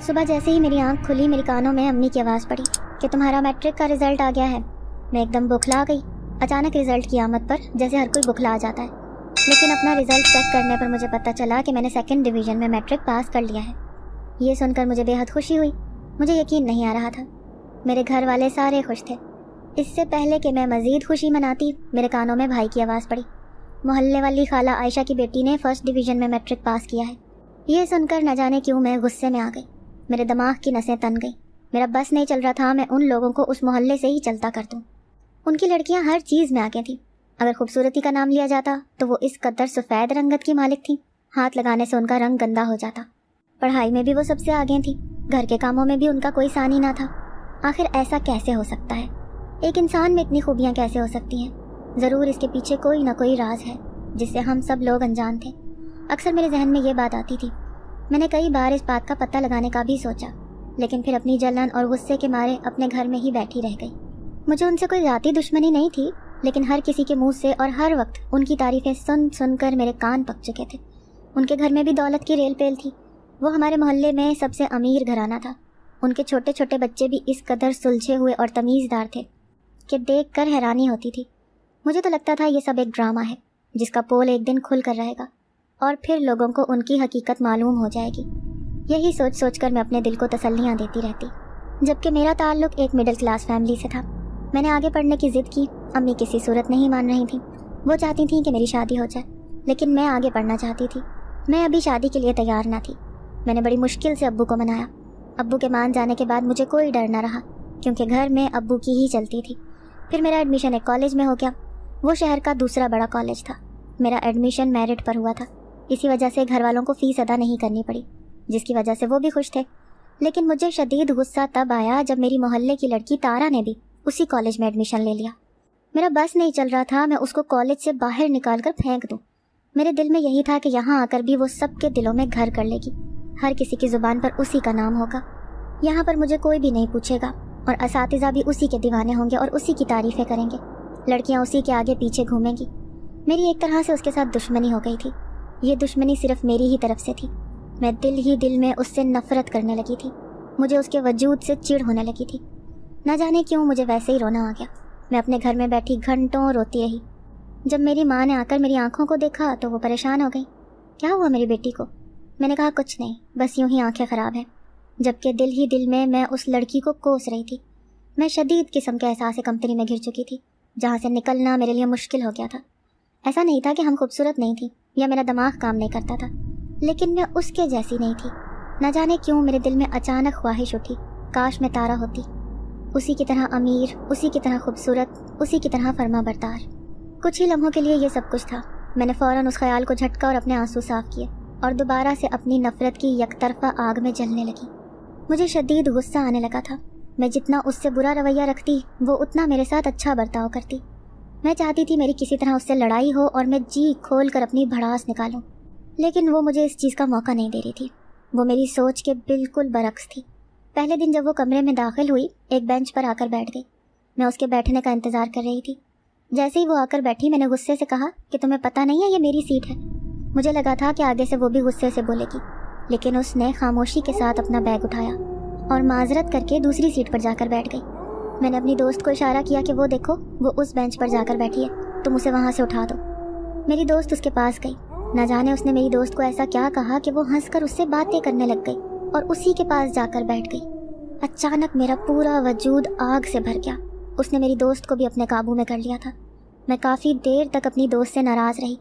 صبح جیسے ہی میری آنکھ کھلی میرے کانوں میں امی کی آواز پڑی کہ تمہارا میٹرک کا رزلٹ آ گیا ہے۔ میں ایک دم بکھلا گئی۔ اچانک رزلٹ کی آمد پر جیسے ہر کوئی بکھلا جاتا ہے، لیکن اپنا رزلٹ چیک کرنے پر مجھے پتہ چلا کہ میں نے 2nd ڈویژن میں میٹرک پاس کر لیا ہے۔ یہ سن کر مجھے بے حد خوشی ہوئی۔ مجھے یقین نہیں آ رہا تھا۔ میرے گھر والے سارے خوش تھے۔ اس سے پہلے کہ میں مزید خوشی مناتی، میرے کانوں میں بھائی کی آواز پڑی، محلے والی خالہ عائشہ کی بیٹی نے 1st ڈویژن میں میٹرک پاس کیا ہے۔ یہ سن کر نہ جانے کیوں میں غصے میں آ گئی۔ میرے دماغ کی نسیں تن گئی۔ میرا بس نہیں چل رہا تھا میں ان لوگوں کو اس محلے سے ہی چلتا کر دوں۔ ان کی لڑکیاں ہر چیز میں آگے تھیں۔ اگر خوبصورتی کا نام لیا جاتا تو وہ اس قدر سفید رنگت کی مالک تھیں، ہاتھ لگانے سے ان کا رنگ گندا ہو جاتا۔ پڑھائی میں بھی وہ سب سے آگے تھیں، گھر کے کاموں میں بھی ان کا کوئی ثانی نہ تھا۔ آخر ایسا کیسے ہو سکتا ہے؟ ایک انسان میں اتنی خوبیاں کیسے ہو سکتی ہیں؟ ضرور اس کے پیچھے کوئی نہ کوئی راز ہے جس سے ہم سب لوگ انجان تھے۔ اکثر میرے ذہن میں یہ بات آتی تھی۔ میں نے کئی بار اس بات کا پتہ لگانے کا بھی سوچا، لیکن پھر اپنی جلن اور غصے کے مارے اپنے گھر میں ہی بیٹھی رہ گئی۔ مجھے ان سے کوئی ذاتی دشمنی نہیں تھی، لیکن ہر کسی کے منہ سے اور ہر وقت ان کی تعریفیں سن سن کر میرے کان پک چکے تھے۔ ان کے گھر میں بھی دولت کی ریل پیل تھی۔ وہ ہمارے محلے میں سب سے امیر گھرانہ تھا۔ ان کے چھوٹے چھوٹے بچے بھی اس قدر سلجھے ہوئے اور تمیزدار تھے کہ دیکھ کر حیرانی ہوتی تھی۔ مجھے تو لگتا تھا یہ سب ایک ڈرامہ ہے جس کا پول ایک دن کھل کر رہے گا اور پھر لوگوں کو ان کی حقیقت معلوم ہو جائے گی۔ یہی سوچ سوچ کر میں اپنے دل کو تسلیاں دیتی رہتی، جبکہ میرا تعلق ایک مڈل کلاس فیملی سے تھا۔ میں نے آگے پڑھنے کی ضد کی۔ امی کسی صورت نہیں مان رہی تھیں۔ وہ چاہتی تھیں کہ میری شادی ہو جائے، لیکن میں آگے پڑھنا چاہتی تھی۔ میں ابھی شادی کے لیے تیار نہ تھی۔ میں نے بڑی مشکل سے ابو کو منایا۔ ابو کے مان جانے کے بعد مجھے کوئی ڈر نہ رہا، کیونکہ گھر میں ابو کی ہی چلتی تھی۔ پھر میرا ایڈمیشن ایک کالج میں ہو گیا۔ وہ شہر کا دوسرا بڑا کالج تھا۔ میرا ایڈمیشن میرٹ پر ہوا تھا، اسی وجہ سے گھر والوں کو فیس ادا نہیں کرنی پڑی، جس کی وجہ سے وہ بھی خوش تھے۔ لیکن مجھے شدید غصہ تب آیا جب میری محلے کی لڑکی تارا نے بھی اسی کالج میں ایڈمیشن لے لیا۔ میرا بس نہیں چل رہا تھا میں اس کو کالج سے باہر نکال کر پھینک دوں۔ میرے دل میں یہی تھا کہ یہاں آ کر بھی وہ سب کے دلوں میں گھر کر لے گی، ہر کسی کی زبان پر اسی کا نام ہوگا۔ یہاں پر مجھے کوئی بھی نہیں پوچھے گا، اور اساتذہ بھی اسی کے دیوانے ہوں گے اور اسی کی تعریفیں کریں گے۔ لڑکیاں اسی کے آگے پیچھے گھومیں گی۔ میری ایک طرح سے اس کے ساتھ دشمنی ہو گئی تھی۔ یہ دشمنی صرف میری ہی طرف سے تھی۔ میں دل ہی دل میں اس سے نفرت کرنے لگی تھی۔ مجھے اس کے وجود سے چڑ ہونے لگی تھی۔ نہ جانے کیوں مجھے ویسے ہی رونا آ گیا۔ میں اپنے گھر میں بیٹھی گھنٹوں روتی رہی۔ جب میری ماں نے آ کر میری آنکھوں کو دیکھا تو وہ پریشان ہو گئی۔ کیا ہوا میری بیٹی کو؟ میں نے کہا کچھ نہیں، بس یوں ہی آنکھیں خراب ہیں، جبکہ دل ہی دل میں اس لڑکی کو کوس رہی تھی۔ میں شدید قسم کے احساس کمتری میں گر چکی تھی، جہاں سے نکلنا میرے لیے مشکل ہو گیا تھا۔ ایسا نہیں تھا کہ ہم خوبصورت نہیں تھیں یا میرا دماغ کام نہیں کرتا تھا، لیکن میں اس کے جیسی نہیں تھی۔ نہ جانے کیوں میرے دل میں اچانک خواہش اٹھی، کاش میں تارا ہوتی، اسی کی طرح امیر، اسی کی طرح خوبصورت، اسی کی طرح فرما بردار۔ کچھ ہی لمحوں کے لیے یہ سب کچھ تھا۔ میں نے فوراً اس خیال کو جھٹکا اور اپنے آنسو صاف کیے اور دوبارہ سے اپنی نفرت کی یک طرفہ آگ میں جلنے لگی۔ مجھے شدید غصہ آنے لگا تھا۔ میں جتنا اس سے برا رویہ رکھتی وہ اتنا میرے ساتھ اچھا برتاؤ کرتی۔ میں چاہتی تھی میری کسی طرح اس سے لڑائی ہو اور میں جی کھول کر اپنی بھڑاس نکالوں، لیکن وہ مجھے اس چیز کا موقع نہیں دے رہی تھی۔ وہ میری سوچ کے بالکل برعکس تھی۔ پہلے دن جب وہ کمرے میں داخل ہوئی، ایک بینچ پر آ کر بیٹھ گئی۔ میں اس کے بیٹھنے کا انتظار کر رہی تھی۔ جیسے ہی وہ آ کر بیٹھی، میں نے غصے سے کہا کہ تمہیں پتہ نہیں ہے یہ میری سیٹ ہے۔ مجھے لگا تھا کہ آگے سے وہ بھی غصے سے بولے گی، لیکن اس نے خاموشی کے ساتھ اپنا بیگ اٹھایا اور معذرت کر کے دوسری سیٹ پر جا کر بیٹھ گئی۔ میں نے اپنی دوست کو اشارہ کیا کہ وہ دیکھو، وہ اس بینچ پر جا کر بیٹھی ہے، تم اسے وہاں سے اٹھا دو۔ میری دوست اس کے پاس گئی۔ نہ جانے اس نے میری دوست کو ایسا کیا کہا کہ وہ ہنس کر اس سے باتیں کرنے لگ گئی اور اسی کے پاس جا کر بیٹھ گئی۔ اچانک میرا پورا وجود آگ سے بھر گیا۔ اس نے میری دوست کو بھی اپنے قابو میں کر لیا تھا۔ میں کافی دیر تک اپنی دوست سے ناراض رہی،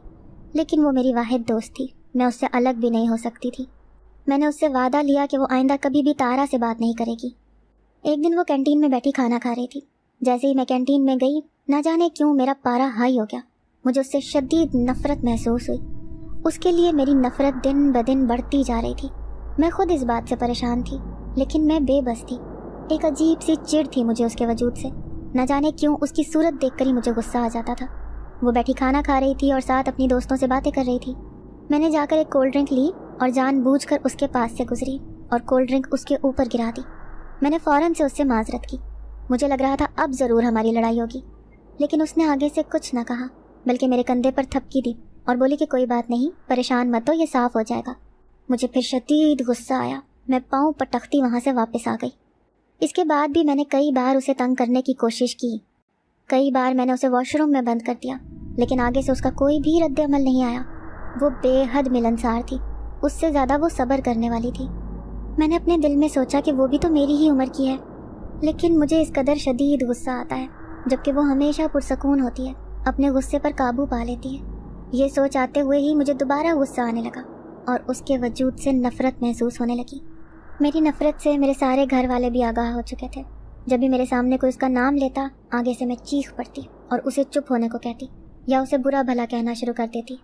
لیکن وہ میری واحد دوست تھی، میں اس سے الگ بھی نہیں ہو سکتی تھی۔ میں نے اس سے وعدہ لیا کہ وہ آئندہ کبھی بھی تارا سے بات نہیں کرے گی۔ ایک دن وہ کینٹین میں بیٹھی کھانا کھا رہی تھی۔ جیسے ہی میں کینٹین میں گئی، نہ جانے کیوں میرا پارا ہائی ہو گیا۔ مجھے اس سے شدید نفرت محسوس ہوئی۔ اس کے لیے میری نفرت دن بدن بڑھتی جا رہی تھی۔ میں خود اس بات سے پریشان تھی، لیکن میں بے بس تھی۔ ایک عجیب سی چڑ تھی مجھے اس کے وجود سے۔ نہ جانے کیوں اس کی صورت دیکھ کر ہی مجھے غصہ آ جاتا تھا۔ وہ بیٹھی کھانا کھا رہی تھی اور ساتھ اپنی دوستوں سے باتیں کر رہی تھی۔ میں نے جا کر ایک کولڈ ڈرنک لی اور جان بوجھ کر اس کے پاس سے گزری اور کولڈ ڈرنک اس کے اوپر گرا دی۔ میں نے فوراً سے اس سے معذرت کی۔ مجھے لگ رہا تھا اب ضرور ہماری لڑائی ہوگی، لیکن اس نے آگے سے کچھ نہ کہا، بلکہ میرے کندھے پر تھپکی دی اور بولی کہ کوئی بات نہیں، پریشان مت ہو، یہ صاف ہو جائے گا۔ مجھے پھر شدید غصہ آیا۔ میں پاؤں پٹکتی وہاں سے واپس آ گئی۔ اس کے بعد بھی میں نے کئی بار اسے تنگ کرنے کی کوشش کی، کئی بار میں نے اسے واش روم میں بند کر دیا، لیکن آگے سے اس کا کوئی بھی رد عمل نہیں آیا۔ وہ بے حد ملنسار تھی، اس سے زیادہ وہ صبر کرنے والی تھی۔ میں نے اپنے دل میں سوچا کہ وہ بھی تو میری ہی عمر کی ہے، لیکن مجھے اس قدر شدید غصہ آتا ہے، جبکہ وہ ہمیشہ پرسکون ہوتی ہے، اپنے غصے پر قابو پا لیتی ہے۔ یہ سوچ آتے ہوئے ہی مجھے دوبارہ غصہ آنے لگا اور اس کے وجود سے نفرت محسوس ہونے لگی۔ میری نفرت سے میرے سارے گھر والے بھی آگاہ ہو چکے تھے۔ جب بھی میرے سامنے کوئی اس کا نام لیتا، آگے سے میں چیخ پڑتی اور اسے چپ ہونے کو کہتی یا اسے برا بھلا کہنا شروع کر دیتی۔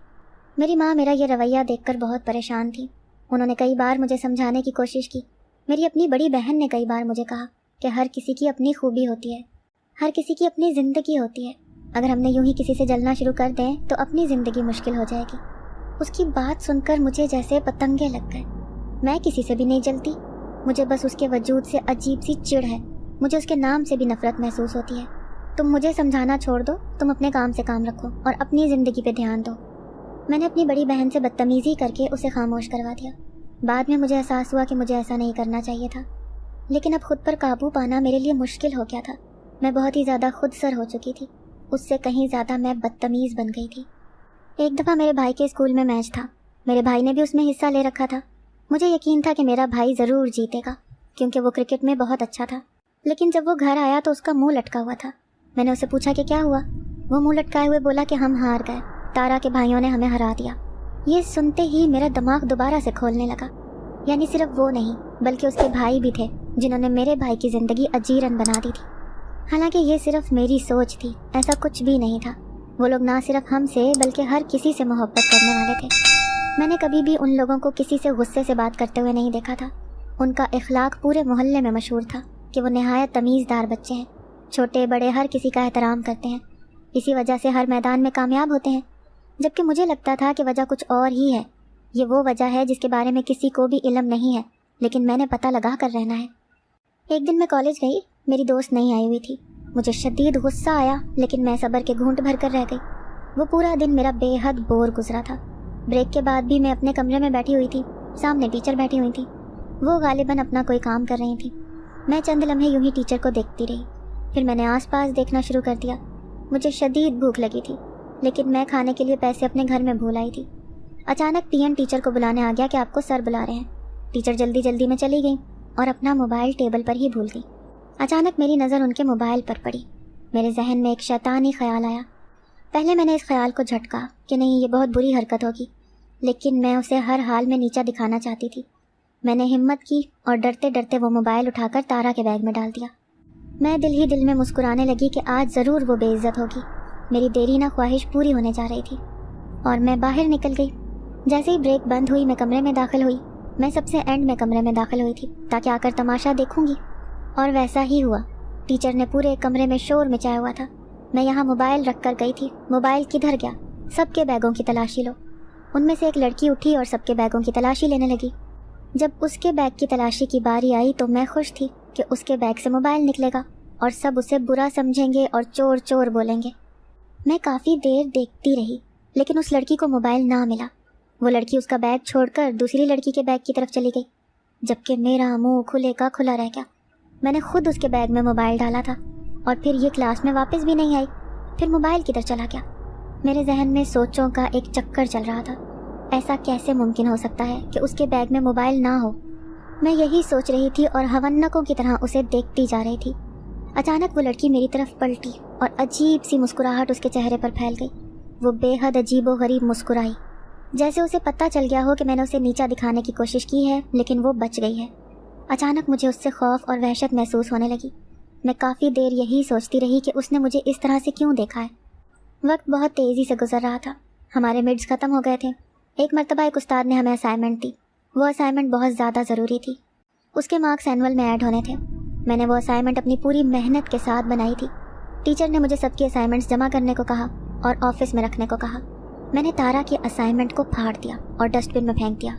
میری ماں میرا یہ رویہ دیکھ کر بہت پریشان تھی۔ انہوں نے کئی بار مجھے سمجھانے کی کوشش کی۔ میری اپنی بڑی بہن نے کئی بار مجھے کہا کہ ہر کسی کی اپنی خوبی ہوتی ہے، ہر کسی کی اپنی زندگی ہوتی ہے، اگر ہم نے یوں ہی کسی سے جلنا شروع کر دیں تو اپنی زندگی مشکل ہو جائے گی۔ اس کی بات سن کر مجھے جیسے پتنگے لگ گئے۔ میں کسی سے بھی نہیں جلتی، مجھے بس اس کے وجود سے عجیب سی چڑ ہے، مجھے اس کے نام سے بھی نفرت محسوس ہوتی ہے۔ تم مجھے سمجھانا چھوڑ دو، تم اپنے کام سے کام رکھو اور اپنی زندگی پہ دھیان دو۔ میں نے اپنی بڑی بہن سے بدتمیزی کر کے اسے خاموش کروا دیا۔ بعد میں مجھے احساس ہوا کہ مجھے ایسا نہیں کرنا چاہیے تھا، لیکن اب خود پر قابو پانا میرے لیے مشکل ہو گیا تھا۔ میں بہت ہی زیادہ خود سر ہو چکی تھی، اس سے کہیں زیادہ میں بدتمیز بن گئی تھی۔ ایک دفعہ میرے بھائی کے اسکول میں میچ تھا، میرے بھائی نے بھی اس میں حصہ لے رکھا تھا۔ مجھے یقین تھا کہ میرا بھائی ضرور جیتے گا کیونکہ وہ کرکٹ میں بہت اچھا تھا، لیکن جب وہ گھر آیا تو اس کا منہ لٹکا ہوا تھا۔ میں نے اسے پوچھا کہ کیا ہوا؟ وہ منہ لٹکائے ہوئے بولا کہ ہم ہار گئے، تارا کے بھائیوں نے ہمیں ہرا دیا۔ یہ سنتے ہی میرا دماغ دوبارہ سے کھولنے لگا۔ یعنی صرف وہ نہیں بلکہ اس کے بھائی بھی تھے جنہوں نے میرے بھائی کی زندگی اجیرن بنا دی تھی۔ حالانکہ یہ صرف میری سوچ تھی، ایسا کچھ بھی نہیں تھا۔ وہ لوگ نہ صرف ہم سے بلکہ ہر کسی سے محبت کرنے والے تھے۔ میں نے کبھی بھی ان لوگوں کو کسی سے غصے سے بات کرتے ہوئے نہیں دیکھا تھا۔ ان کا اخلاق پورے محلے میں مشہور تھا کہ وہ نہایت تمیزدار بچے ہیں، چھوٹے بڑے ہر کسی کا احترام کرتے ہیں، اسی وجہ سے ہر میدان میں کامیاب ہوتے ہیں۔ جبکہ مجھے لگتا تھا کہ وجہ کچھ اور ہی ہے، یہ وہ وجہ ہے جس کے بارے میں کسی کو بھی علم نہیں ہے، لیکن میں نے پتہ لگا کر رہنا ہے۔ ایک دن میں کالج گئی، میری دوست نہیں آئی ہوئی تھی۔ مجھے شدید غصہ آیا، لیکن میں صبر کے گھونٹ بھر کر رہ گئی۔ وہ پورا دن میرا بے حد بور گزرا تھا۔ بریک کے بعد بھی میں اپنے کمرے میں بیٹھی ہوئی تھی، سامنے ٹیچر بیٹھی ہوئی تھی، وہ غالباً اپنا کوئی کام کر رہی تھی۔ میں چند لمحے یوں ہی ٹیچر کو دیکھتی رہی، پھر میں نے آس پاس دیکھنا شروع کر دیا۔ مجھے شدید بھوک لگی تھی، لیکن میں کھانے کے لیے پیسے اپنے گھر میں بھول آئی تھی۔ اچانک پی ایم ٹیچر کو بلانے آ گیا کہ آپ کو سر بلا رہے ہیں۔ ٹیچر جلدی جلدی میں چلی گئی اور اپنا موبائل ٹیبل پر ہی بھول گئی۔ اچانک میری نظر ان کے موبائل پر پڑی۔ میرے ذہن میں ایک شیطانی خیال آیا۔ پہلے میں نے اس خیال کو جھٹکا کہ نہیں، یہ بہت بری حرکت ہوگی، لیکن میں اسے ہر حال میں نیچا دکھانا چاہتی تھی۔ میں نے ہمت کی اور ڈرتے ڈرتے وہ موبائل اٹھا کر تارا کے بیگ میں ڈال دیا۔ میں دل ہی دل میں مسکرانے لگی کہ آج ضرور وہ بے عزت ہوگی۔ میری دیری نہ خواہش پوری ہونے جا رہی تھی اور میں باہر نکل گئی۔ جیسے ہی بریک بند ہوئی میں کمرے میں داخل ہوئی۔ میں سب سے اینڈ میں کمرے میں داخل ہوئی تھی تاکہ آ کر تماشا دیکھوں گی، اور ویسا ہی ہوا۔ ٹیچر نے پورے کمرے میں شور مچایا ہوا تھا۔ میں یہاں موبائل رکھ کر گئی تھی، موبائل کدھر گیا؟ سب کے بیگوں کی تلاشی لو۔ ان میں سے ایک لڑکی اٹھی اور سب کے بیگوں کی تلاشی لینے لگی۔ جب اس کے بیگ کی تلاشی کی باری آئی تو میں خوش تھی کہ اس کے بیگ سے موبائل نکلے گا اور سب اسے برا سمجھیں گے اور چور چور بولیں گے۔ میں کافی دیر دیکھتی رہی، لیکن اس لڑکی کو موبائل نہ ملا۔ وہ لڑکی اس کا بیگ چھوڑ کر دوسری لڑکی کے بیگ کی طرف چلی گئی، جبکہ میرا منہ کھلے کا کھلا رہ گیا۔ میں نے خود اس کے بیگ میں موبائل ڈالا تھا اور پھر یہ کلاس میں واپس بھی نہیں آئی، پھر موبائل کدھر چلا گیا؟ میرے ذہن میں سوچوں کا ایک چکر چل رہا تھا۔ ایسا کیسے ممکن ہو سکتا ہے کہ اس کے بیگ میں موبائل نہ ہو؟ میں یہی سوچ رہی تھی اور ہونکوں کی طرح اسے دیکھتی جا رہی تھی۔ اچانک وہ لڑکی میری طرف پلٹی اور عجیب سی مسکراہٹ اس کے چہرے پر پھیل گئی۔ وہ بے حد عجیب و غریب مسکرائی، جیسے اسے پتہ چل گیا ہو کہ میں نے اسے نیچا دکھانے کی کوشش کی ہے، لیکن وہ بچ گئی ہے۔ اچانک مجھے اس سے خوف اور وحشت محسوس ہونے لگی۔ میں کافی دیر یہی سوچتی رہی کہ اس نے مجھے اس طرح سے کیوں دیکھا ہے۔ وقت بہت تیزی سے گزر رہا تھا، ہمارے مڈز ختم ہو گئے تھے۔ ایک مرتبہ ایک استاد نے ہمیں اسائنمنٹ دی۔ وہ اسائنمنٹ بہت زیادہ ضروری تھی، اس کے مارکس اینول میں ایڈ ہونے تھے۔ میں نے وہ اسائنمنٹ اپنی پوری محنت کے ساتھ بنائی تھی۔ ٹیچر نے مجھے سب کی اسائنمنٹس جمع کرنے کو کہا اور آفس میں رکھنے کو کہا۔ میں نے تارا کی اسائنمنٹ کو پھاڑ دیا اور ڈسٹ بن میں پھینک دیا،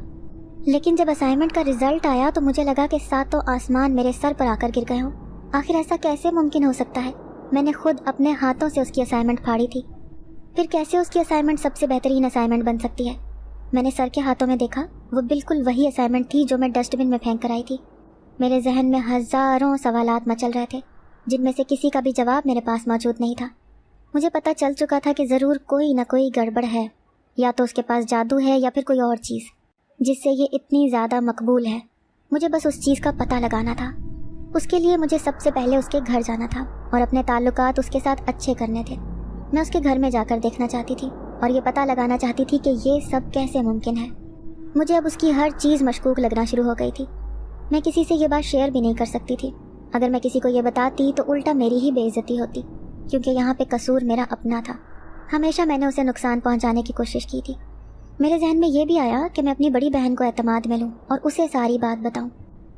لیکن جب اسائنمنٹ کا رزلٹ آیا تو مجھے لگا کہ ساتوں آسمان میرے سر پر آ کر گر گئے ہوں۔ آخر ایسا کیسے ممکن ہو سکتا ہے؟ میں نے خود اپنے ہاتھوں سے اس کی اسائنمنٹ پھاڑی تھی، پھر کیسے اس کی اسائنمنٹ سب سے بہترین اسائنمنٹ بن سکتی ہے؟ میں نے سر کے ہاتھوں میں دیکھا، وہ بالکل وہی اسائنمنٹ تھی جو میں ڈسٹ بن میں پھینک کر آئی تھی۔ میرے ذہن میں ہزاروں سوالات مچل رہے تھے، جن میں سے کسی کا بھی جواب میرے پاس موجود نہیں تھا۔ مجھے پتہ چل چکا تھا کہ ضرور کوئی نہ کوئی گڑبڑ ہے، یا تو اس کے پاس جادو ہے یا پھر کوئی اور چیز جس سے یہ اتنی زیادہ مقبول ہے۔ مجھے بس اس چیز کا پتہ لگانا تھا۔ اس کے لیے مجھے سب سے پہلے اس کے گھر جانا تھا اور اپنے تعلقات اس کے ساتھ اچھے کرنے تھے۔ میں اس کے گھر میں جا کر دیکھنا چاہتی تھی اور یہ پتہ لگانا چاہتی تھی کہ یہ سب کیسے ممکن ہے۔ مجھے اب اس کی ہر چیز مشکوک لگنا شروع ہو گئی تھی۔ میں کسی سے یہ بات شیئر بھی نہیں کر سکتی تھی۔ اگر میں کسی کو یہ بتاتی تو الٹا میری ہی بے عزتی ہوتی، کیونکہ یہاں پہ قصور میرا اپنا تھا۔ ہمیشہ میں نے اسے نقصان پہنچانے کی کوشش کی تھی۔ میرے ذہن میں یہ بھی آیا کہ میں اپنی بڑی بہن کو اعتماد میں لوں اور اسے ساری بات بتاؤں،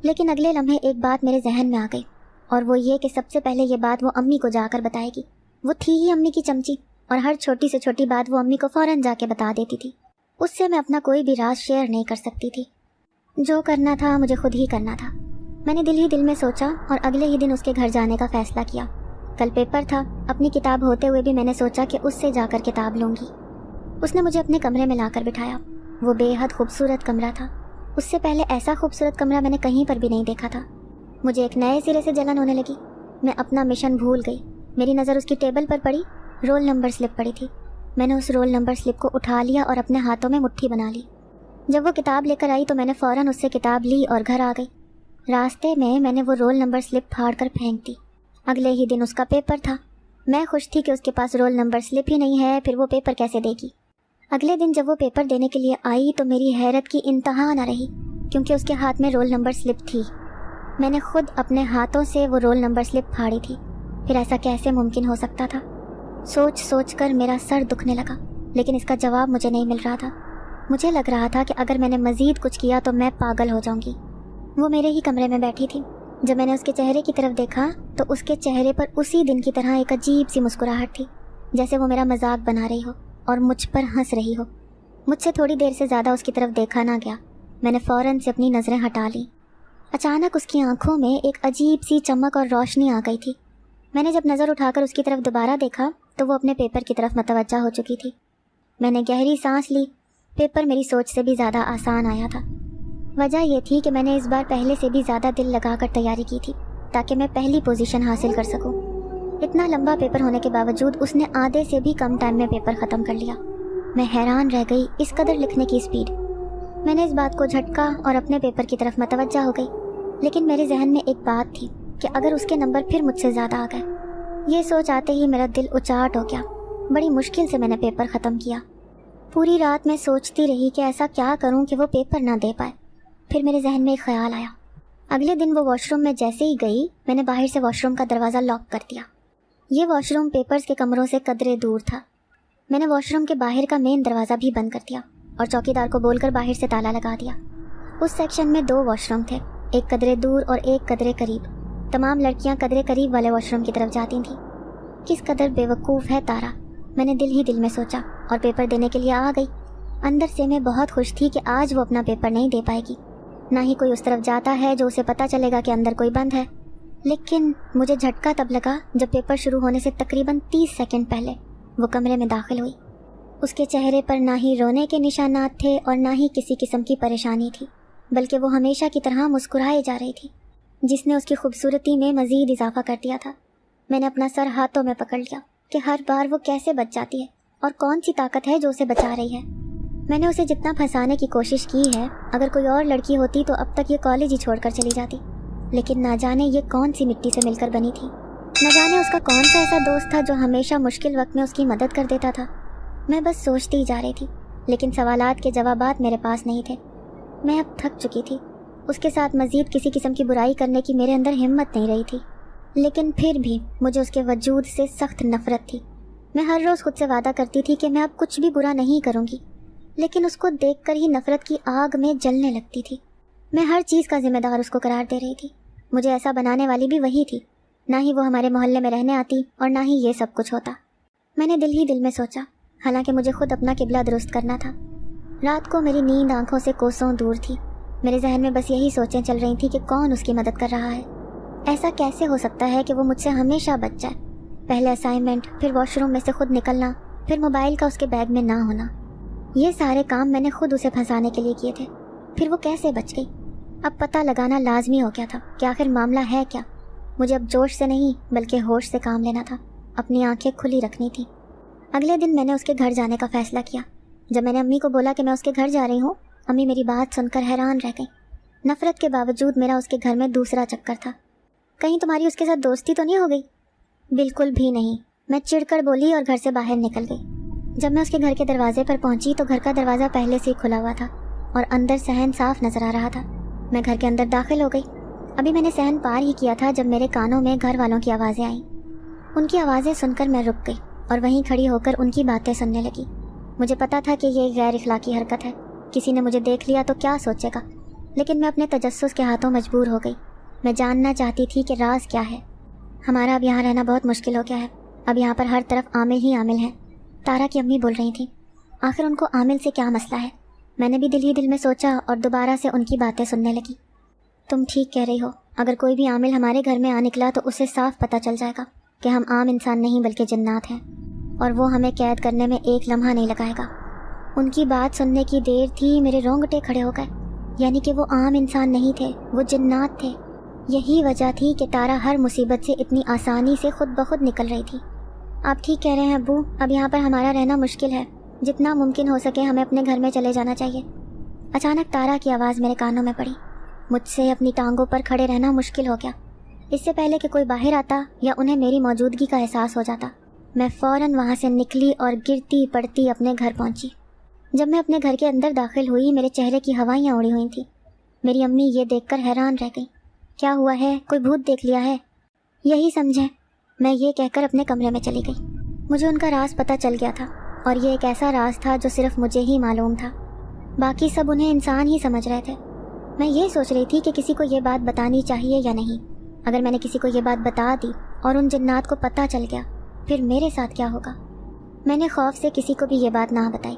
لیکن اگلے لمحے ایک بات میرے ذہن میں آ گئی، اور وہ یہ کہ سب سے پہلے یہ بات وہ امی کو جا کر بتائے گی۔ وہ تھی ہی امی کی چمچی، اور ہر چھوٹی سے چھوٹی بات وہ امی کو فوراً جا کے بتا دیتی تھی۔ اس سے میں اپنا کوئی بھی راز شیئر نہیں کر سکتی تھی۔ جو کرنا تھا مجھے خود ہی کرنا تھا۔ میں نے دل ہی دل میں سوچا اور اگلے ہی دن اس کے گھر جانے کا فیصلہ کیا۔ کل پیپر تھا، اپنی کتاب ہوتے ہوئے بھی میں نے سوچا کہ اس سے جا کر کتاب لوں گی۔ اس نے مجھے اپنے کمرے میں لا کر بٹھایا۔ وہ بے حد خوبصورت کمرہ تھا۔ اس سے پہلے ایسا خوبصورت کمرہ میں نے کہیں پر بھی نہیں دیکھا تھا۔ مجھے ایک نئے سرے سے جلن ہونے لگی۔ میں اپنا مشن بھول گئی۔ میری نظر اس کی ٹیبل پر پڑی، رول نمبر سلپ پڑی تھی۔ میں نے اس رول نمبر سلپ کو اٹھا لیا اور اپنے ہاتھوں میں مٹھی بنا لی۔ جب وہ کتاب لے کر آئی تو میں نے فوراً اس سے کتاب لی اور گھر آ گئی۔ راستے میں نے وہ رول نمبر سلپ پھاڑ کر پھینک دی۔ اگلے ہی دن اس کا پیپر تھا۔ میں خوش تھی کہ اس کے پاس رول نمبر سلپ ہی نہیں ہے، پھر وہ پیپر کیسے دے گی۔ اگلے دن جب وہ پیپر دینے کے لیے آئی تو میری حیرت کی انتہا نہ رہی، کیونکہ اس کے ہاتھ میں رول نمبر سلپ تھی۔ میں نے خود اپنے ہاتھوں سے وہ رول نمبر سلپ پھاڑی تھی۔ پھر ایسا کیسے ممکن ہو سکتا تھا؟ سوچ سوچ کر میرا سر دکھنے لگا، لیکن اس کا جواب مجھے نہیں مل رہا تھا۔ مجھے لگ رہا تھا کہ اگر میں نے مزید کچھ کیا تو میں پاگل ہو جاؤں گی۔ وہ میرے ہی کمرے میں بیٹھی تھی۔ جب میں نے اس کے چہرے کی طرف دیکھا تو اس کے چہرے پر اسی دن کی طرح ایک عجیب سی مسکراہٹ تھی، جیسے وہ میرا مذاق بنا رہی ہو اور مجھ پر ہنس رہی ہو۔ مجھ سے تھوڑی دیر سے زیادہ اس کی طرف دیکھا نہ گیا۔ میں نے فوراً سے اپنی نظریں ہٹا لیں۔ اچانک اس کی آنکھوں میں ایک عجیب سی چمک اور روشنی آ گئی تھی۔ میں نے جب نظر اٹھا کر اس کی طرف دوبارہ دیکھا تو وہ اپنے پیپر کی طرف متوجہ ہو چکی تھی۔ میں نے گہری سانس لی۔ پیپر میری سوچ سے بھی زیادہ آسان آیا تھا۔ وجہ یہ تھی کہ میں نے اس بار پہلے سے بھی زیادہ دل لگا کر تیاری کی تھی، تاکہ میں پہلی پوزیشن حاصل کر سکوں۔ اتنا لمبا پیپر ہونے کے باوجود اس نے آدھے سے بھی کم ٹائم میں پیپر ختم کر لیا۔ میں حیران رہ گئی اس قدر لکھنے کی اسپیڈ۔ میں نے اس بات کو جھٹکا اور اپنے پیپر کی طرف متوجہ ہو گئی، لیکن میرے ذہن میں ایک بات تھی کہ اگر اس کے نمبر پھر مجھ سے زیادہ آ گئے۔ یہ سوچ آتے ہی میرا دل اچاٹ ہو گیا۔ بڑی مشکل سے میں نے پیپر ختم کیا۔ پوری رات میں سوچتی رہی کہ ایسا کیا کروں کہ وہ پیپر نہ دے پائے۔ پھر میرے ذہن میں ایک خیال آیا۔ اگلے دن وہ واش روم میں جیسے ہی گئی، میں نے باہر سے واش روم کا دروازہ لاک کر دیا۔ یہ واش روم پیپرز کے کمروں سے قدرے دور تھا۔ میں نے واش روم کے باہر کا مین دروازہ بھی بند کر دیا اور چوکیدار کو بول کر باہر سے تالا لگا دیا۔ اس سیکشن میں 2 واش روم تھے، ایک قدرے دور اور ایک قدرے قریب۔ تمام لڑکیاں قدرے قریب والے واش روم کی طرف جاتی تھیں۔ کس قدر بے وقوف ہے تارا، میں نے دل ہی دل میں سوچا، اور پیپر دینے کے لیے آ گئی۔ اندر سے میں بہت خوش تھی کہ آج وہ اپنا پیپر نہیں دے پائے گی، نہ ہی کوئی اس طرف جاتا ہے جو اسے پتہ چلے گا کہ اندر کوئی بند ہے۔ لیکن مجھے جھٹکا تب لگا جب پیپر شروع ہونے سے تقریباً 30 سیکنڈ پہلے وہ کمرے میں داخل ہوئی۔ اس کے چہرے پر نہ ہی رونے کے نشانات تھے اور نہ ہی کسی قسم کی پریشانی تھی، بلکہ وہ ہمیشہ کی طرح مسکرائے جا رہی تھی، جس نے اس کی خوبصورتی میں مزید اضافہ کر دیا تھا۔ میں نے اپنا سر ہاتھوں میں پکڑ لیا کہ ہر بار وہ کیسے بچ جاتی ہے اور کون سی طاقت ہے جو اسے بچا رہی ہے۔ میں نے اسے جتنا پھنسانے کی کوشش کی ہے، اگر کوئی اور لڑکی ہوتی تو اب تک یہ کالج ہی چھوڑ کر چلی جاتی، لیکن نہ جانے یہ کون سی مٹی سے مل کر بنی تھی، نہ جانے اس کا کون سا ایسا دوست تھا جو ہمیشہ مشکل وقت میں اس کی مدد کر دیتا تھا۔ میں بس سوچتی ہی جا رہی تھی، لیکن سوالات کے جوابات میرے پاس نہیں تھے۔ میں اب تھک چکی تھی۔ اس کے ساتھ مزید کسی قسم کی برائی کرنے کی میرے اندر ہمت نہیں رہی تھی، لیکن پھر بھی مجھے اس کے وجود سے سخت نفرت تھی۔ میں ہر روز خود سے وعدہ کرتی تھی کہ میں اب کچھ بھی برا نہیں کروں گی، لیکن اس کو دیکھ کر ہی نفرت کی آگ میں جلنے لگتی تھی۔ میں ہر چیز کا ذمہ دار اس کو قرار دے رہی تھی۔ مجھے ایسا بنانے والی بھی وہی تھی۔ نہ ہی وہ ہمارے محلے میں رہنے آتی اور نہ ہی یہ سب کچھ ہوتا۔ میں نے دل ہی دل میں سوچا، حالانکہ مجھے خود اپنا قبلہ درست کرنا تھا۔ رات کو میری نیند آنکھوں سے کوسوں دور تھی۔ میرے ذہن میں بس یہی سوچیں چل رہی تھیں کہ کون اس کی مدد کر رہا ہے۔ ایسا کیسے ہو سکتا ہے کہ وہ مجھ سے ہمیشہ بچ جائے؟ پہلے اسائنمنٹ، پھر واش روم میں سے خود نکلنا، پھر موبائل کا اس کے بیگ میں نہ ہونا۔ یہ سارے کام میں نے خود اسے پھنسانے کے لیے کیے تھے، پھر وہ کیسے بچ گئی؟ اب پتہ لگانا لازمی ہو گیا تھا کہ آخر معاملہ ہے کیا۔ مجھے اب جوش سے نہیں بلکہ ہوش سے کام لینا تھا، اپنی آنکھیں کھلی رکھنی تھی۔ اگلے دن میں نے اس کے گھر جانے کا فیصلہ کیا۔ جب میں نے امی کو بولا کہ میں اس کے گھر جا رہی ہوں، امی میری بات سن کر حیران رہ گئیں۔ نفرت کے باوجود میرا اس کے گھر میں دوسرا چکر تھا۔ کہیں تمہاری اس کے ساتھ دوستی تو نہیں ہو گئی؟ بالکل بھی نہیں، میں چڑ کر بولی اور گھر سے باہر نکل گئی۔ جب میں اس کے گھر کے دروازے پر پہنچی تو گھر کا دروازہ پہلے سے ہی کھلا ہوا تھا اور اندر صحن صاف نظر آ رہا تھا۔ میں گھر کے اندر داخل ہو گئی۔ ابھی میں نے صحن پار ہی کیا تھا جب میرے کانوں میں گھر والوں کی آوازیں آئیں۔ ان کی آوازیں سن کر میں رک گئی اور وہیں کھڑی ہو کر ان کی باتیں سننے لگی۔ مجھے پتا تھا کہ یہ غیر اخلاقی حرکت ہے، کسی نے مجھے دیکھ لیا تو کیا سوچے گا، لیکن میں اپنے تجسس کے ہاتھوں مجبور ہو گئی۔ میں جاننا چاہتی تھی کہ راز کیا ہے۔ ہمارا اب یہاں رہنا بہت مشکل ہو گیا ہے، اب یہاں پر ہر طرف عامل ہی عامل ہیں۔ تارا کی امی بول رہی تھیں، آخر ان کو عامل سے کیا مسئلہ ہے؟ میں نے بھی دل ہی دل میں سوچا اور دوبارہ سے ان کی باتیں سننے لگی۔ تم ٹھیک کہہ رہی ہو، اگر کوئی بھی عامل ہمارے گھر میں آ نکلا تو اسے صاف پتہ چل جائے گا کہ ہم عام انسان نہیں بلکہ جنات ہیں، اور وہ ہمیں قید کرنے میں ایک لمحہ نہیں لگائے گا۔ ان کی بات سننے کی دیر تھی میرے رونگٹے کھڑے ہو گئے، یعنی کہ وہ عام انسان نہیں تھے، وہ جنات تھے۔ یہی وجہ تھی کہ تارا ہر مصیبت سے اتنی آسانی سے خود بخود نکل رہی تھی۔ آپ ٹھیک کہہ رہے ہیں ابو، اب یہاں پر ہمارا رہنا مشکل ہے، جتنا ممکن ہو سکے ہمیں اپنے گھر میں چلے جانا چاہیے۔ اچانک تارا کی آواز میرے کانوں میں پڑی۔ مجھ سے اپنی ٹانگوں پر کھڑے رہنا مشکل ہو گیا۔ اس سے پہلے کہ کوئی باہر آتا یا انہیں میری موجودگی کا احساس ہو جاتا، میں فوراً وہاں سے نکلی اور گرتی پڑتی اپنے گھر پہنچی۔ جب میں اپنے گھر کے اندر داخل ہوئی، میرے چہرے کی ہوائیاں اڑی ہوئی تھیں۔ میری امی یہ دیکھ کر حیران رہ گئی۔ کیا ہوا ہے؟ کوئی بھوت دیکھ لیا ہے؟ یہی سمجھیں، میں یہ کہہ کر اپنے کمرے میں چلی گئی۔ مجھے ان کا راز پتہ چل گیا تھا، اور یہ ایک ایسا راز تھا جو صرف مجھے ہی معلوم تھا، باقی سب انہیں انسان ہی سمجھ رہے تھے۔ میں یہ سوچ رہی تھی کہ کسی کو یہ بات بتانی چاہیے یا نہیں۔ اگر میں نے کسی کو یہ بات بتا دی اور ان جنات کو پتہ چل گیا، پھر میرے ساتھ کیا ہوگا؟ میں نے خوف سے کسی کو بھی یہ بات نہ بتائی،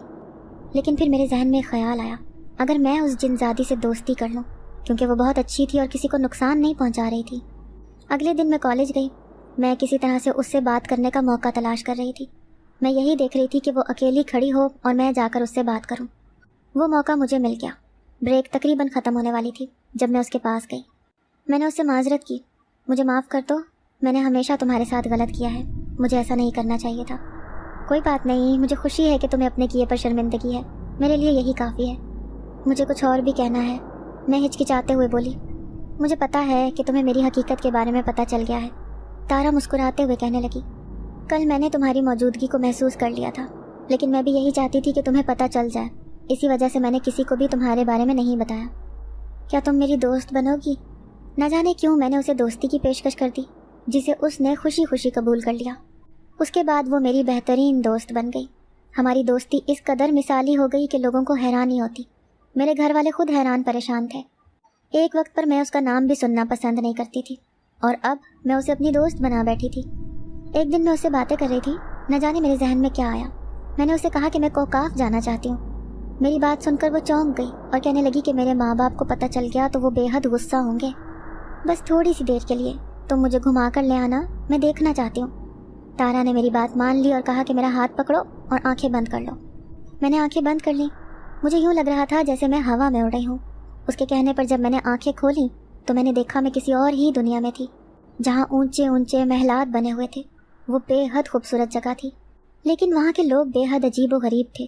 لیکن پھر میرے ذہن میں خیال آیا، اگر میں اس جنزادی سے دوستی کر لوں، کیونکہ وہ بہت اچھی تھی اور کسی کو نقصان نہیں پہنچا رہی تھی۔ اگلے دن میں کالج گئی۔ میں کسی طرح سے اس سے بات کرنے کا موقع تلاش کر رہی تھی۔ میں یہی دیکھ رہی تھی کہ وہ اکیلی کھڑی ہو اور میں جا کر اس سے بات کروں۔ وہ موقع مجھے مل گیا۔ بریک تقریباً ختم ہونے والی تھی جب میں اس کے پاس گئی۔ میں نے اس سے معذرت کی، مجھے معاف کر دو، میں نے ہمیشہ تمہارے ساتھ غلط کیا ہے، مجھے ایسا نہیں کرنا چاہیے تھا۔ کوئی بات نہیں، مجھے خوشی ہے کہ تمہیں اپنے کیے پر شرمندگی ہے، میرے لیے یہی کافی ہے۔ مجھے کچھ اور بھی کہنا ہے، میں ہچکچاتے ہوئے بولی۔ مجھے پتا ہے کہ تمہیں میری حقیقت کے بارے میں پتہ چل گیا ہے، تارا مسکراتے ہوئے کہنے لگی۔ کل میں نے تمہاری موجودگی کو محسوس کر لیا تھا، لیکن میں بھی یہی چاہتی تھی کہ تمہیں پتہ چل جائے، اسی وجہ سے میں نے کسی کو بھی تمہارے بارے میں نہیں بتایا۔ کیا تم میری دوست بنو گی؟ نہ جانے کیوں میں نے اسے دوستی کی پیشکش کر دی، جسے اس نے خوشی خوشی قبول کر لیا۔ اس کے بعد وہ میری بہترین دوست بن گئی۔ ہماری دوستی اس قدر مثالی ہو گئی کہ لوگوں کو حیرانی ہوتی۔ میرے گھر والے خود حیران پریشان تھے۔ ایک وقت پر میں اس کا نام بھی سننا پسند نہیں کرتی تھی، اور اب میں اسے اپنی دوست بنا بیٹھی تھی۔ ایک دن میں اس سے باتیں کر رہی تھی، نہ جانے میرے ذہن میں کیا آیا۔ میں نے اسے کہا کہ میں کوکاف جانا چاہتی ہوں۔ میری بات سن کر وہ چونک گئی اور کہنے لگی کہ میرے ماں باپ کو پتہ چل گیا تو وہ بے حد غصہ ہوں گے۔ بس تھوڑی سی دیر کے لیے تم مجھے گھما کر لے آنا، میں دیکھنا چاہتی ہوں۔ تارا نے میری بات مان لی اور کہا کہ میرا ہاتھ پکڑو اور آنکھیں بند کر لو۔ میں نے آنکھیں بند کر لیں۔ مجھے یوں لگ رہا تھا جیسے میں ہوا میں اڑ رہی ہوں۔ اس کے کہنے پر جب میں نے آنکھیں کھولیں تو میں نے دیکھا میں کسی اور ہی دنیا میں تھی، جہاں اونچے اونچے محلات بنے ہوئے تھے۔ وہ بے حد خوبصورت جگہ تھی، لیکن وہاں کے لوگ بے حد عجیب و غریب تھے۔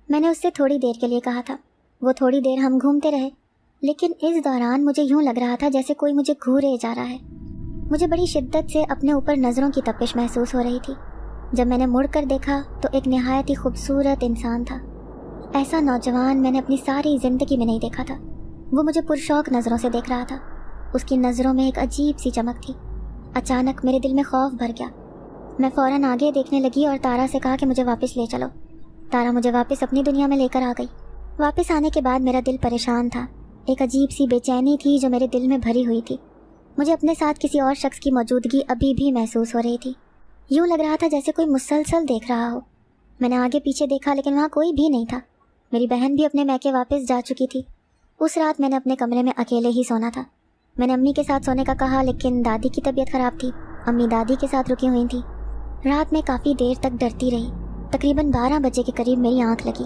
میں نے اس سے تھوڑی دیر کے لیے کہا تھا۔ وہ تھوڑی دیر ہم گھومتے رہے، لیکن اس دوران مجھے یوں لگ رہا تھا جیسے کوئی مجھے گھورے جا رہا ہے۔ مجھے بڑی شدت سے اپنے اوپر نظروں کی تپش محسوس ہو رہی تھی۔ جب میں نے مڑ کر دیکھا تو ایک نہایت ہی خوبصورت انسان تھا۔ ایسا نوجوان میں نے اپنی ساری زندگی میں نہیں دیکھا تھا۔ وہ مجھے پرشوق نظروں سے دیکھ رہا تھا۔ اس کی نظروں میں ایک عجیب سی چمک تھی۔ اچانک میرے دل میں خوف بھر گیا۔ میں فوراً آگے دیکھنے لگی اور تارا سے کہا کہ مجھے واپس لے چلو۔ تارا مجھے واپس اپنی دنیا میں لے کر آ گئی۔ واپس آنے کے بعد میرا دل پریشان تھا۔ ایک عجیب سی بے چینی تھی جو میرے دل میں بھری ہوئی تھی۔ مجھے اپنے ساتھ کسی اور شخص کی موجودگی ابھی بھی محسوس ہو رہی تھی۔ یوں لگ رہا تھا جیسے کوئی مسلسل دیکھ رہا ہو۔ میں نے آگے پیچھے دیکھا لیکن وہاں کوئی بھی نہیں تھا۔ میری بہن بھی اپنے میکے واپس جا چکی تھی۔ اس رات میں نے اپنے کمرے میں اکیلے ہی سونا تھا۔ میں نے امی کے ساتھ سونے کا کہا لیکن دادی کی طبیعت خراب تھی۔ امی دادی کے ساتھ رکی ہوئی تھیں۔ رات میں کافی دیر تک ڈرتی رہی۔ تقریباً 12 بجے کے قریب میری آنکھ لگی۔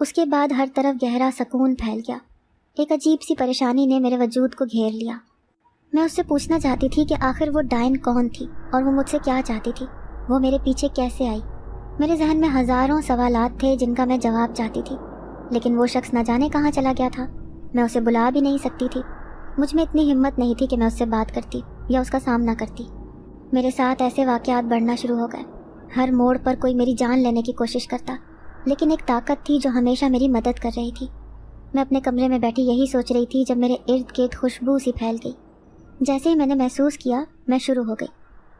اس کے بعد ہر طرف گہرا سکون پھیل گیا۔ ایک عجیب سی پریشانی نے میرے وجود کو گھیر لیا۔ میں اس سے پوچھنا چاہتی تھی کہ آخر وہ ڈائن کون تھی اور وہ مجھ سے کیا چاہتی تھی، وہ میرے پیچھے کیسے آئی۔ میرے ذہن میں ہزاروں سوالات تھے جن کا میں جواب چاہتی تھی، لیکن وہ شخص نہ جانے کہاں چلا گیا تھا۔ میں اسے بلا بھی نہیں سکتی تھی، مجھ میں اتنی ہمت نہیں تھی کہ میں اس سے بات کرتی یا اس کا سامنا کرتی۔ میرے ساتھ ایسے واقعات بڑھنا شروع ہو گئے، ہر موڑ پر کوئی میری جان لینے کی کوشش کرتا، لیکن ایک طاقت تھی جو ہمیشہ میری مدد کر رہی تھی۔ میں اپنے کمرے میں بیٹھی یہی سوچ رہی تھی جب میرے ارد گرد خوشبو سی پھیل گئی۔ جیسے ہی میں نے محسوس کیا، میں شروع ہو گئی۔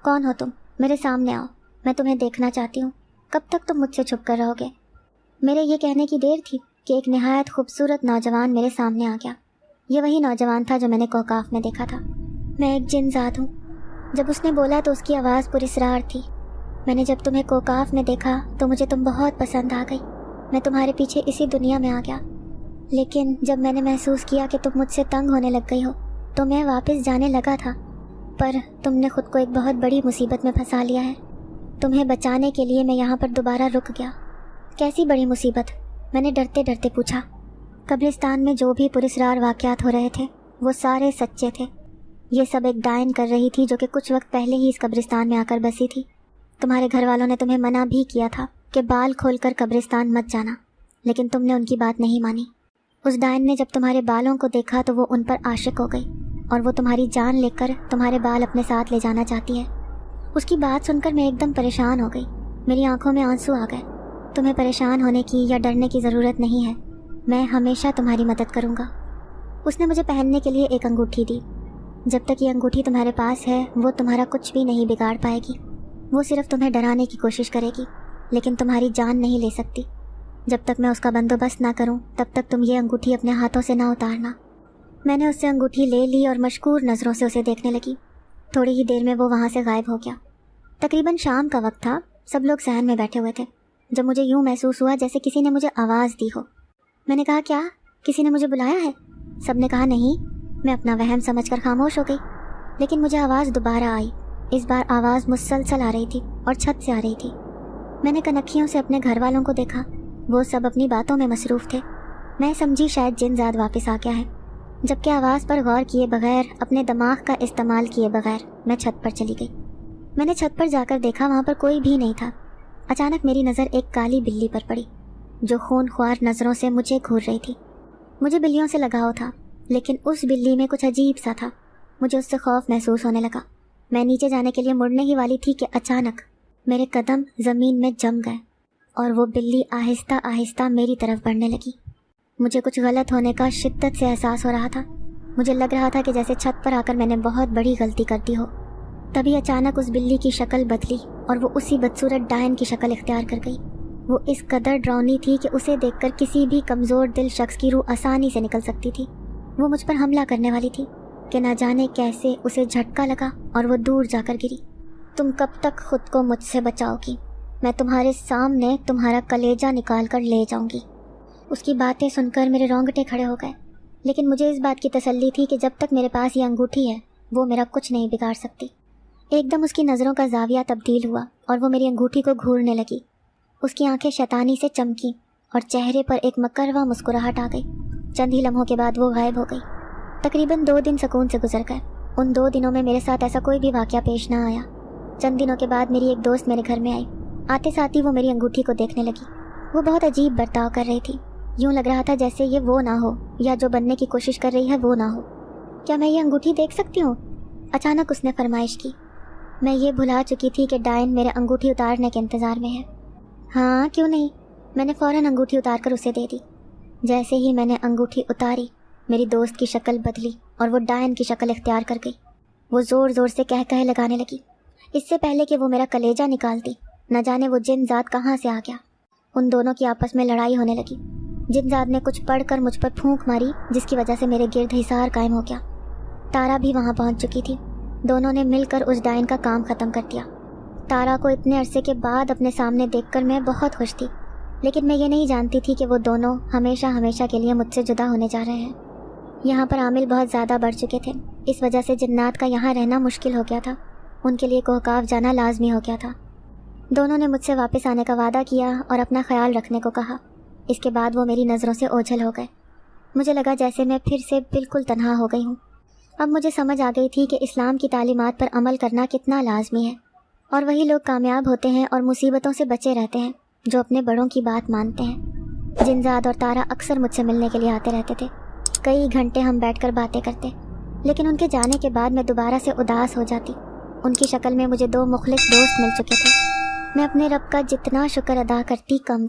کون ہو تم؟ میرے سامنے آؤ، میں تمہیں دیکھنا چاہتی ہوں۔ کب تک تم مجھ سے چھپ کر رہو گے؟ میرے یہ کہنے کی دیر تھی کہ ایک نہایت خوبصورت نوجوان میرے سامنے آ گیا۔ یہ وہی نوجوان تھا جو میں نے کوکاف میں دیکھا تھا۔ میں ایک جن ذات ہوں۔ جب اس نے بولا تو اس کی آواز پراسرار تھی۔ میں نے جب تمہیں کوکاف میں دیکھا تو مجھے تم بہت پسند آ گئی۔ میں تمہارے پیچھے اسی دنیا میں آ گیا، لیکن جب میں نے محسوس کیا کہ تم مجھ سے تنگ ہونے لگ گئی ہو تو میں واپس جانے لگا تھا، پر تم نے خود کو ایک بہت بڑی مصیبت میں پھنسا لیا ہے۔ تمہیں بچانے کے لیے میں یہاں پر دوبارہ رک گیا۔ کیسی بڑی مصیبت؟ میں نے ڈرتے ڈرتے پوچھا۔ قبرستان میں جو بھی پراسرار واقعات ہو رہے تھے وہ سارے سچے تھے۔ یہ سب ایک ڈائن کر رہی تھی جو کہ کچھ وقت پہلے ہی اس قبرستان میں آ کر بسی تھی۔ تمہارے گھر والوں نے تمہیں منع بھی کیا تھا کہ بال کھول کر قبرستان مت جانا، لیکن تم نے ان کی بات نہیں مانی۔ اس ڈائن نے جب تمہارے بالوں کو دیکھا تو وہ ان پر عاشق ہو گئی اور وہ تمہاری جان لے کر تمہارے بال اپنے ساتھ لے جانا چاہتی ہے۔ اس کی بات سن کر میں ایک دم پریشان ہو گئی، میری آنکھوں میں آنسو آ گئے۔ تمہیں پریشان ہونے کی یا ڈرنے کی ضرورت نہیں ہے، میں ہمیشہ تمہاری مدد کروں گا۔ اس نے مجھے پہننے کے لیے ایک انگوٹھی دی۔ جب تک یہ انگوٹھی تمہارے پاس ہے وہ تمہارا کچھ بھی نہیں بگاڑ پائے گی۔ وہ صرف تمہیں ڈرانے کی کوشش کرے گی، لیکن تمہاری جان نہیں لے سکتی۔ جب تک میں اس کا بندوبست نہ کروں تب تک تم یہ انگوٹھی اپنے ہاتھوں سے نہ اتارنا۔ میں نے اس سے انگوٹھی لے لی اور مشکور نظروں سے اسے دیکھنے لگی۔ تھوڑی ہی دیر میں وہ وہاں سے غائب ہو گیا۔ تقریباً شام کا وقت تھا، سب لوگ صحن میں بیٹھے ہوئے تھے، جب مجھے یوں محسوس ہوا جیسے کسی نے مجھے آواز دی ہو۔ میں نے کہا، کیا کسی نے مجھے بلایا ہے؟ سب نے کہا نہیں۔ میں اپنا وہم سمجھ کر خاموش ہو گئی، لیکن مجھے آواز دوبارہ آئی۔ اس بار آواز مسلسل آ رہی تھی اور چھت سے آ رہی تھی۔ میں نے کنکھیوں سے اپنے گھر والوں کو دیکھا، وہ سب اپنی باتوں میں مصروف تھے۔ میں سمجھی شاید جن زاد واپس آ گیا ہے، جبکہ آواز پر غور کیے بغیر، اپنے دماغ کا استعمال کیے بغیر میں چھت پر چلی گئی۔ میں نے چھت پر جا کر دیکھا، وہاں پر کوئی بھی نہیں تھا۔ اچانک میری نظر ایک کالی بلی پر پڑی جو خون خوار نظروں سے مجھے گھور رہی تھی۔ مجھے بلیوں سے لگاؤ تھا، لیکن اس بلی میں کچھ عجیب سا تھا۔ مجھے اس سے خوف محسوس ہونے لگا۔ میں نیچے جانے کے لیے مڑنے ہی والی تھی کہ اچانک میرے قدم زمین میں جم گئے اور وہ بلی آہستہ آہستہ میری طرف بڑھنے لگی۔ مجھے کچھ غلط ہونے کا شدت سے احساس ہو رہا تھا۔ مجھے لگ رہا تھا کہ جیسے چھت پر آ کر میں نے بہت بڑی غلطی کر دی ہو۔ تبھی اچانک اس بلی کی شکل بدلی اور وہ اسی بدصورت ڈائن کی شکل اختیار کر گئی۔ وہ اس قدر ڈراؤنی تھی کہ اسے دیکھ کر کسی بھی کمزور دل شخص کی روح آسانی سے نکل سکتی تھی۔ وہ مجھ پر حملہ کرنے والی تھی کہ نہ جانے کیسے اسے جھٹکا لگا اور وہ دور جا کر گری۔ تم کب تک خود کو مجھ سے بچاؤ گی؟ میں تمہارے سامنے تمہارا کلیجہ نکال کر لے جاؤں گی۔ اس کی باتیں سن کر میرے رونگٹے کھڑے ہو گئے، لیکن مجھے اس بات کی تسلی تھی کہ جب تک میرے پاس یہ انگوٹھی ہے وہ میرا کچھ نہیں بگاڑ سکتی۔ ایک دم اس کی نظروں کا زاویہ تبدیل ہوا اور وہ میری انگوٹھی کو گھورنے لگی۔ اس کی آنکھیں شیطانی سے چمکیں اور چہرے پر ایک مکرواں مسکراہٹ آ گئی۔ چند ہی لمحوں کے بعد وہ غائب ہو گئی۔ تقریباً 2 دن سکون سے گزر گئے۔ ان 2 دنوں میں میرے ساتھ ایسا کوئی بھی واقعہ پیش نہ آیا۔ چند دنوں کے بعد میری ایک دوست میرے گھر میں آئی۔ آتے ساتھ ہی وہ میری انگوٹھی کو دیکھنے لگی۔ وہ بہت عجیب برتاؤ کر رہی تھی، یوں لگ رہا تھا جیسے یہ وہ نہ ہو یا جو بننے کی کوشش کر رہی ہے وہ نہ ہو۔ کیا میں یہ انگوٹھی دیکھ سکتی ہوں؟ اچانک اس نے فرمائش کی۔ میں یہ بھلا چکی تھی کہ ڈائن میرا انگوٹھی اتارنے کے انتظار میں ہے۔ ہاں کیوں نہیں، میں نے فوراً انگوٹھی اتار کر اسے دے دی۔ جیسے ہی میں نے انگوٹھی اتاری، میری دوست کی شکل بدلی اور وہ ڈائن کی شکل اختیار کر گئی۔ وہ زور زور سے کہے لگانے لگی، اس سے پہلے کہ وہ میرا کلیجہ نکالتی، نہ جانے وہ جن ذات کہاں سے آ گیا۔ ان دونوں کی آپس میں لڑائی ہونے لگی۔ جن ذات نے کچھ پڑھ کر مجھ پر پھونک ماری جس کی وجہ سے میرے گرد حصار قائم ہو گیا۔ تارا بھی وہاں پہنچ چکی تھی۔ دونوں نے مل کر اس ڈائن کا کام ختم کر دیا۔ تارا کو اتنے عرصے کے بعد اپنے سامنے دیکھ کر میں بہت خوش تھی، لیکن میں یہ نہیں جانتی تھی کہ وہ دونوں ہمیشہ ہمیشہ کے لیے مجھ سے جدا ہونے جا رہے ہیں۔ یہاں پر عامل بہت زیادہ بڑھ چکے تھے، اس وجہ سے جنات کا یہاں رہنا مشکل ہو گیا تھا۔ ان کے لیے کوہکاف جانا لازمی ہو گیا تھا۔ دونوں نے مجھ سے واپس آنے کا وعدہ کیا اور اپنا خیال رکھنے کو کہا۔ اس کے بعد وہ میری نظروں سے اوجھل ہو گئے۔ مجھے لگا جیسے میں پھر سے بالکل تنہا ہو گئی ہوں۔ اب مجھے سمجھ آ گئی تھی کہ اسلام کی تعلیمات پر عمل کرنا کتنا لازمی ہے، اور وہی لوگ کامیاب ہوتے ہیں اور مصیبتوں سے بچے رہتے ہیں جو اپنے بڑوں کی بات مانتے ہیں۔ جنزاد اور تارا اکثر مجھ سے ملنے کے لیے آتے رہتے تھے۔ کئی گھنٹے ہم بیٹھ کر باتیں کرتے، لیکن ان کے جانے کے بعد میں دوبارہ سے اداس ہو جاتی۔ ان کی شکل میں مجھے 2 مخلص دوست مل چکے تھے۔ میں اپنے رب کا جتنا شکر ادا کرتی کم